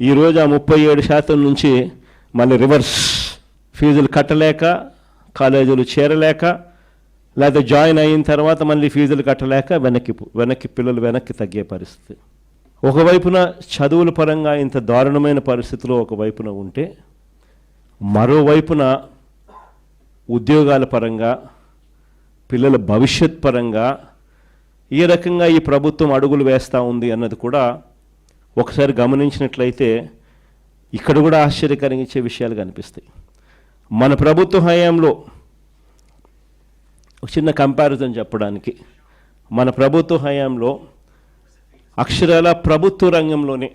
ఈరోజు ఆ 37% నుంచి మళ్ళీ రివర్స్, ఫీజులు కట్టలేక, కాలేజీలు చేరలేక, లేదా జాయిన్ అయిన తర్వాత మళ్ళీ ఫీజులు కట్టలేక వెనక్కి పిల్లలు వెనక్కి తగ్గే పరిస్థితి. ఒకవైపున చదువుల పరంగా ఇంత దారుణమైన పరిస్థితిలో ఒకవైపున ఉంటే, మరోవైపున ఉద్యోగాల పరంగా, పిల్లల భవిష్యత్ పరంగా ఏ రకంగా ఈ ప్రభుత్వం అడుగులు వేస్తూ ఉంది అన్నది కూడా ఒకసారి గమనించినట్లయితే ఇక్కడ కూడా ఆశ్చర్యకరించే విషయాలు కనిపిస్తాయి. మన ప్రభుత్వ హయాంలో ఒక చిన్న కంపారిజన్ చెప్పడానికి, మన ప్రభుత్వ హయాంలో అక్షరాల ప్రభుత్వ రంగంలోనే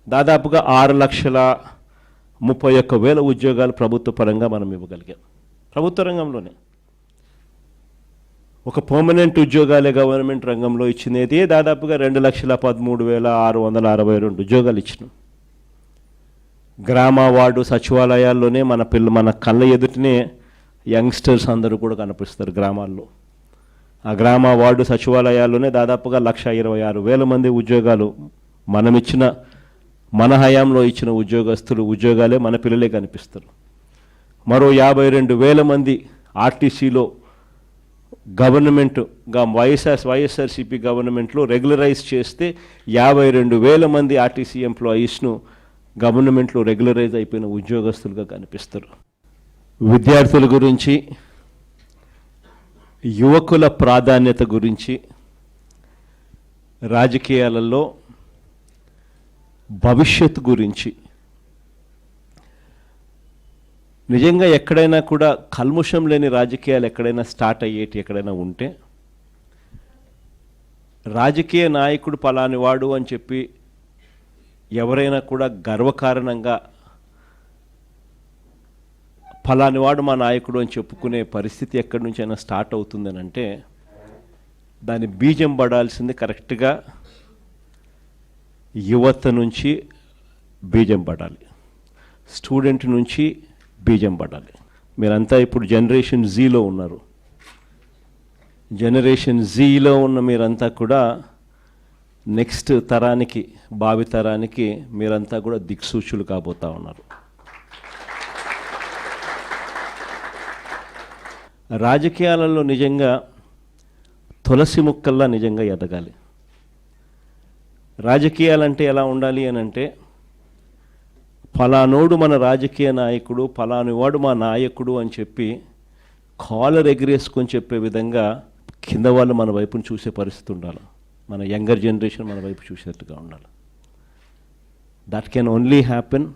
దాదాపుగా 6,31,000 ఉద్యోగాలు ప్రభుత్వ పరంగా మనం ఇవ్వగలిగాం. ప్రభుత్వ రంగంలోనే ఒక పర్మనెంట్ ఉద్యోగాలే గవర్నమెంట్ రంగంలో ఇచ్చినది దాదాపుగా 2,13,662 ఉద్యోగాలు ఇచ్చినాం. గ్రామ వార్డు సచివాలయాల్లోనే మన కళ్ళ ఎదుటనే యంగ్స్టర్స్ అందరూ కూడా కనిపిస్తారు గ్రామాల్లో. ఆ గ్రామ వార్డు సచివాలయాల్లోనే దాదాపుగా 1,26,000 మంది ఉద్యోగాలు మన హయాంలో ఇచ్చిన ఉద్యోగాలే మన పిల్లలే కనిపిస్తారు. మరో 52,000 మంది ఆర్టీసీలో గవర్నమెంట్గా వైఎస్ఆర్సీపీ గవర్నమెంట్లో రెగ్యులరైజ్ చేస్తే 52,000 మంది ఆర్టీసీ ఎంప్లాయీస్ను గవర్నమెంట్లో రెగ్యులరైజ్ అయిపోయిన ఉద్యోగస్తులుగా కనిపిస్తారు. విద్యార్థుల గురించి, యువకుల ప్రాధాన్యత గురించి, రాజకీయాలలో భవిష్యత్తు గురించి నిజంగా ఎక్కడైనా కూడా కల్ముషం లేని రాజకీయాలు ఎక్కడైనా స్టార్ట్ అయ్యేటి ఎక్కడైనా ఉంటే, రాజకీయ నాయకుడు పలాని వాడు అని చెప్పి ఎవరైనా కూడా గర్వకారణంగా ఫలాని వాడు మా నాయకుడు అని చెప్పుకునే పరిస్థితి ఎక్కడి నుంచైనా స్టార్ట్ అవుతుందని అంటే దాని బీజం పడాల్సింది కరెక్ట్గా యువత నుంచి బీజం పడాలి, స్టూడెంట్ నుంచి బీజం పడాలి. మీరంతా ఇప్పుడు జనరేషన్ జీలో ఉన్నారు. జనరేషన్ జీలో ఉన్న మీరంతా కూడా నెక్స్ట్ తరానికి, భావి తరానికి మీరంతా కూడా దిక్సూచులు కాబోతూ ఉన్నారు. రాజకీయాలలో నిజంగా తులసి మొక్కల్లా నిజంగా ఎదగాలి. రాజకీయాలంటే ఎలా ఉండాలి అని అంటే, ఫలానోడు మన రాజకీయ నాయకుడు, ఫలానివాడు మా నాయకుడు అని చెప్పి కాలర్ ఎగిరేసుకొని చెప్పే విధంగా కింద వాళ్ళు మన వైపును చూసే పరిస్థితి ఉండాలి. మన యంగర్ జనరేషన్ మన వైపు చూసేట్టుగా ఉండాలి. దట్ కెన్ ఓన్లీ హ్యాపెన్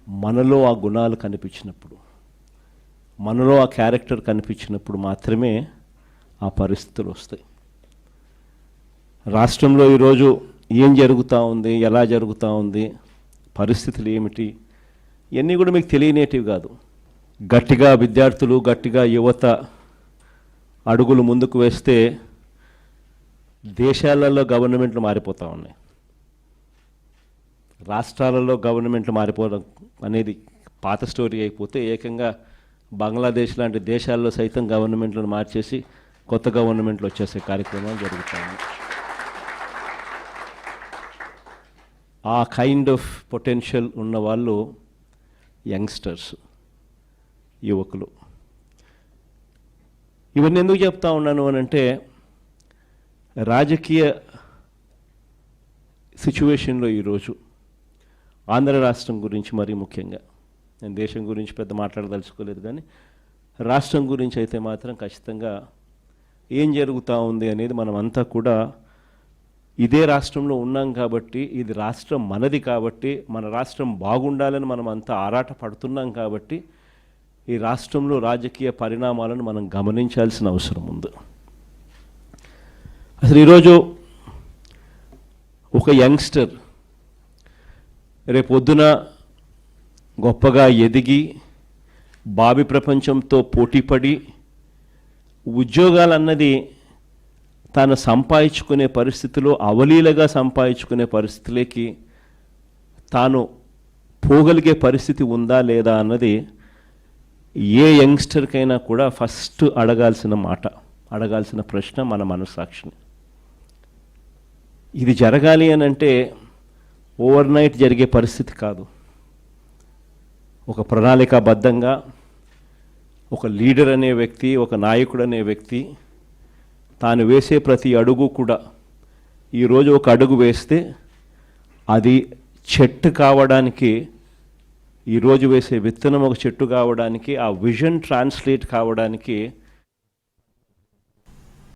మనలో ఆ గుణాలు కనిపించినప్పుడు, మనలో ఆ క్యారెక్టర్ కనిపించినప్పుడు మాత్రమే ఆ పరిస్థితులు వస్తాయి. రాష్ట్రంలో ఈరోజు ఏం జరుగుతూ ఉంది, ఎలా జరుగుతూ ఉంది, పరిస్థితులు ఏమిటి, ఇవన్నీ కూడా మీకు తెలియనేటివి కాదు. గట్టిగా విద్యార్థులు, గట్టిగా యువత అడుగులు ముందుకు వేస్తే దేశాలలో గవర్నమెంట్లు మారిపోతూ ఉన్నాయి. రాష్ట్రాలలో గవర్నమెంట్లు మారిపోవడం అనేది పాత స్టోరీ అయిపోతే ఏకంగా బంగ్లాదేశ్ లాంటి దేశాల్లో సైతం గవర్నమెంట్లను మార్చేసి కొత్త గవర్నమెంట్లు వచ్చేసే కార్యక్రమాలు జరుగుతాయి. ఆ కైండ్ ఆఫ్ పొటెన్షియల్ ఉన్న వాళ్ళు యంగ్స్టర్స్, యువకులు. ఇవన్నీ ఎందుకు చెప్తా ఉన్నాను అని అంటే, రాజకీయ సిచ్యువేషన్లో ఈరోజు ఆంధ్ర రాష్ట్రం గురించి మరీ ముఖ్యంగా, నేను దేశం గురించి పెద్ద మాట్లాడదలుచుకోలేదు కానీ రాష్ట్రం గురించి అయితే మాత్రం ఖచ్చితంగా ఏం జరుగుతూ ఉంది అనేది మనం అంతా కూడా ఇదే రాష్ట్రంలో ఉన్నాం కాబట్టి, ఇది రాష్ట్రం మనది కాబట్టి, మన రాష్ట్రం బాగుండాలని మనం అంతా ఆరాట పడుతున్నాం కాబట్టి ఈ రాష్ట్రంలో రాజకీయ పరిణామాలను మనం గమనించాల్సిన అవసరం ఉంది. అసలు ఈరోజు ఒక యంగ్స్టర్ రేపొద్దున గొప్పగా ఎదిగి భావి ప్రపంచంతో పోటీపడి ఉద్యోగాలన్నది తాను సంపాదించుకునే పరిస్థితిలో, అవలీలగా సంపాదించుకునే పరిస్థితిలోకి తాను పోగలిగే పరిస్థితి ఉందా లేదా అన్నది ఏ యంగ్స్టర్కైనా కూడా ఫస్ట్ అడగాల్సిన ప్రశ్న మన మనస్సాక్షిని. ఇది జరగాలి అని అంటే ఓవర్ నైట్ జరిగే పరిస్థితి కాదు. ఒక ప్రణాళికాబద్ధంగా ఒక లీడర్ అనే వ్యక్తి, ఒక నాయకుడు అనే వ్యక్తి తాను వేసే ప్రతి అడుగు కూడా ఈరోజు ఒక అడుగు వేస్తే అది చెట్టు కావడానికి, ఈరోజు వేసే విత్తనం ఒక చెట్టు కావడానికి, ఆ విజన్ ట్రాన్స్లేట్ కావడానికి